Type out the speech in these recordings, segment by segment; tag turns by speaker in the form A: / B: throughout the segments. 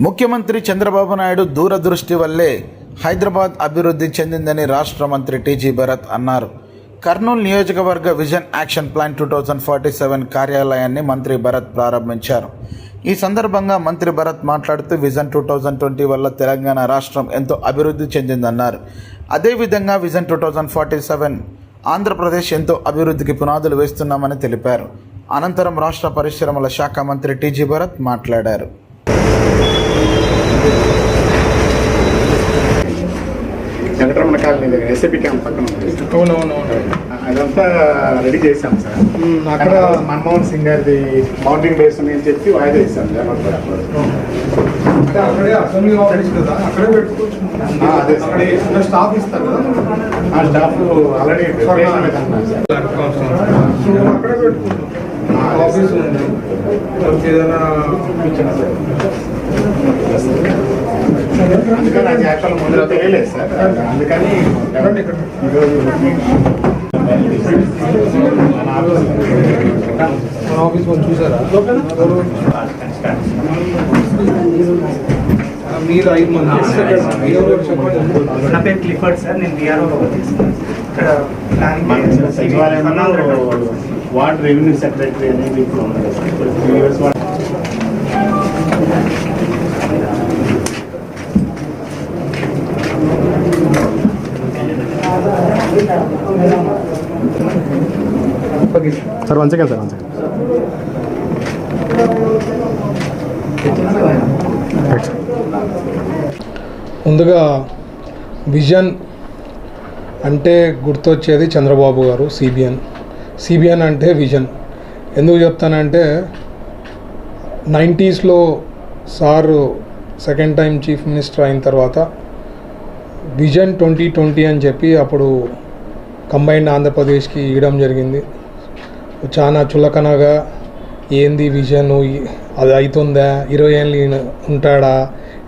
A: ముఖ్యమంత్రి చంద్రబాబు నాయుడు దూరదృష్టి వల్లే హైదరాబాద్ అభివృద్ధి చెందిందని రాష్ట్ర మంత్రి టీజీ భరత్ అన్నారు. కర్నూలు నియోజకవర్గ విజన్ యాక్షన్ ప్లాన్ 2047 కార్యాలయాన్ని మంత్రి భరత్ ప్రారంభించారు. ఈ సందర్భంగా మంత్రి భరత్ మాట్లాడుతూ విజన్ 2020 వల్ల తెలంగాణ రాష్ట్రం ఎంతో అభివృద్ధి చెందిందన్నారు. అదేవిధంగా విజన్ 2047 ఆంధ్రప్రదేశ్ ఎంతో అభివృద్ధికి పునాదులు వేస్తున్నామని తెలిపారు. అనంతరం రాష్ట్ర పరిశ్రమల శాఖ మంత్రి టీజీ భరత్ మాట్లాడారు.
B: వెంకటరమణ కాలనీ దగ్గర ఎస్ఏపీ క్యాంప్ పక్కన ఉంది. అదంతా రెడీ చేశాం సార్. అక్కడ మన్మోహన్ సింగ్ గారిది మౌంటింగ్ బేస్ అని చెప్పి వాయిదా ఇస్తాం సార్. అదే స్టాఫ్ ఇస్తారు కదా, ఆ స్టాఫ్ ఆల్రెడీ అందుకని అది యాక్చువల్ ముందు తెలియలేదు సార్. అందుకని
C: ఆఫీస్ వాళ్ళు చూసారా? మీరు 5 మంది
D: నా పేరు క్లిఫర్డ్ సార్. నేను బీఆర్ఓలో ఇక్కడ
B: సచివాలయంలో వార్డ్ రెవెన్యూ సెక్రటరీ అనేది ఇప్పుడు ఉన్నది sir.
C: Sir 1 second sir 1 second. ముందుగా విజన్ అంటే గుర్తొచ్చేది చంద్రబాబు గారు. సిబిఎన్ అంటే విజన్. ఎందుకు చెప్తానంటే 90స్లో sir second time chief minister అయిన తర్వాత విజన్ 2020 అని చెప్పి అప్పుడు కంబైన్డ్ ఆంధ్రప్రదేశ్కి ఇవ్వడం జరిగింది. చాలా చులకనగా ఏంది విజన్, అది అవుతుందా, 20 ఏళ్ళు ఉంటాడా,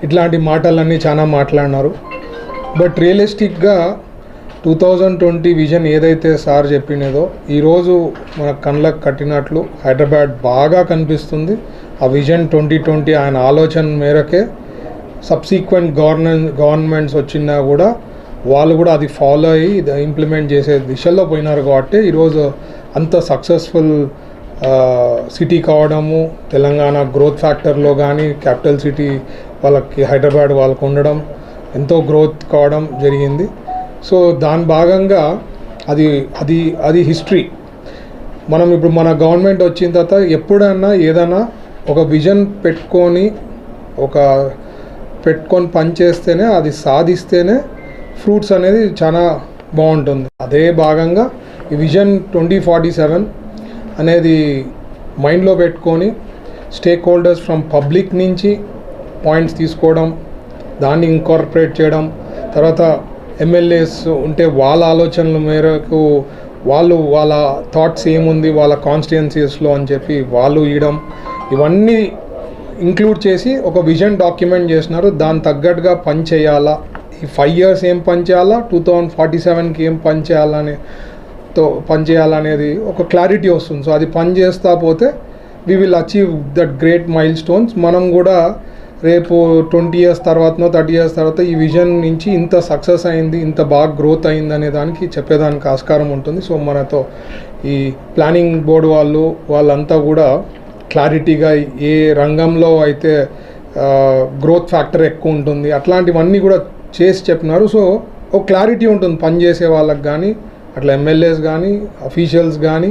C: ఇట్లాంటి మాటలన్నీ చాలా మాట్లాడినారు. బట్ రియలిస్టిక్గా 2020 విజన్ ఏదైతే సార్ చెప్పినదో ఈరోజు మన కళ్ళకు కట్టినట్లు హైదరాబాద్ బాగా కనిపిస్తుంది. ఆ విజన్ 2020 ఆయన ఆలోచన మేరకే సబ్సీక్వెంట్ గవర్నమెంట్స్ వచ్చినా కూడా వాళ్ళు కూడా అది ఫాలో అయ్యి ఇంప్లిమెంట్ చేసే దిశలో పోయినారు. కాబట్టి ఈరోజు అంత సక్సెస్ఫుల్ సిటీ కావడము, తెలంగాణ గ్రోత్ ఫ్యాక్టర్లో కానీ క్యాపిటల్ సిటీ వాళ్ళకి హైదరాబాద్ వాళ్ళకు ఉండడం, ఎంతో గ్రోత్ కావడం జరిగింది. సో దాని భాగంగా అది హిస్టరీ. మనం ఇప్పుడు మన గవర్నమెంట్ వచ్చిన తర్వాత ఎప్పుడన్నా ఏదైనా ఒక విజన్ పెట్టుకొని పని చేస్తేనే, అది సాధిస్తేనే ఫ్రూట్స్ అనేది చాలా బాగుంటుంది. అదే భాగంగా ఈ విజన్ 2047 అనేది మైండ్లో పెట్టుకొని స్టేక్ హోల్డర్స్ ఫ్రమ్ పబ్లిక్ నుంచి పాయింట్స్ తీసుకోవడం, దాన్ని ఇంకార్పొరేట్ చేయడం, తర్వాత ఎమ్మెల్యేస్ ఉంటే వాళ్ళ ఆలోచనల మేరకు వాళ్ళ థాట్స్ ఏముంది వాళ్ళ కాన్స్టిట్యుయెన్సీస్లో అని చెప్పి వాళ్ళు ఇవ్వడం, ఇవన్నీ ఇంక్లూడ్ చేసి ఒక విజన్ డాక్యుమెంట్ చేసినారు. దాని తగ్గట్టుగా పని చేయాలా, ఈ 5 years ఏం పని చేయాలా, 2047కి ఏం పని చేయాలనేది ఒక క్లారిటీ వస్తుంది. సో అది పని చేస్తా పోతే we will achieve that great milestones. మనం కూడా రేపు 20 years తర్వాతనో 30 years తర్వాత ఈ విజన్ నుంచి ఇంత సక్సెస్ అయింది, ఇంత బాగా గ్రోత్ అయింది అనే దానికి చెప్పేదానికి ఆస్కారం ఉంటుంది. సో మనతో ఈ ప్లానింగ్ బోర్డు వాళ్ళంతా కూడా క్లారిటీగా ఏ రంగంలో అయితే గ్రోత్ ఫ్యాక్టర్ ఎక్కువ ఉంటుంది అట్లాంటివన్నీ కూడా చేసి చెప్పినారు. సో ఒక క్లారిటీ ఉంటుంది పనిచేసే వాళ్ళకి కానీ, అట్లా ఎమ్మెల్యేస్ కానీ, అఫీషియల్స్ కానీ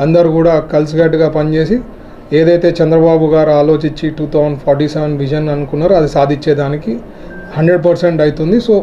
C: అందరూ కూడా కలిసికట్టుగా పనిచేసి ఏదైతే చంద్రబాబు గారు ఆలోచించి 2047 విజన్ అనుకున్నారో అది సాధించేదానికి 100% అవుతుంది. సో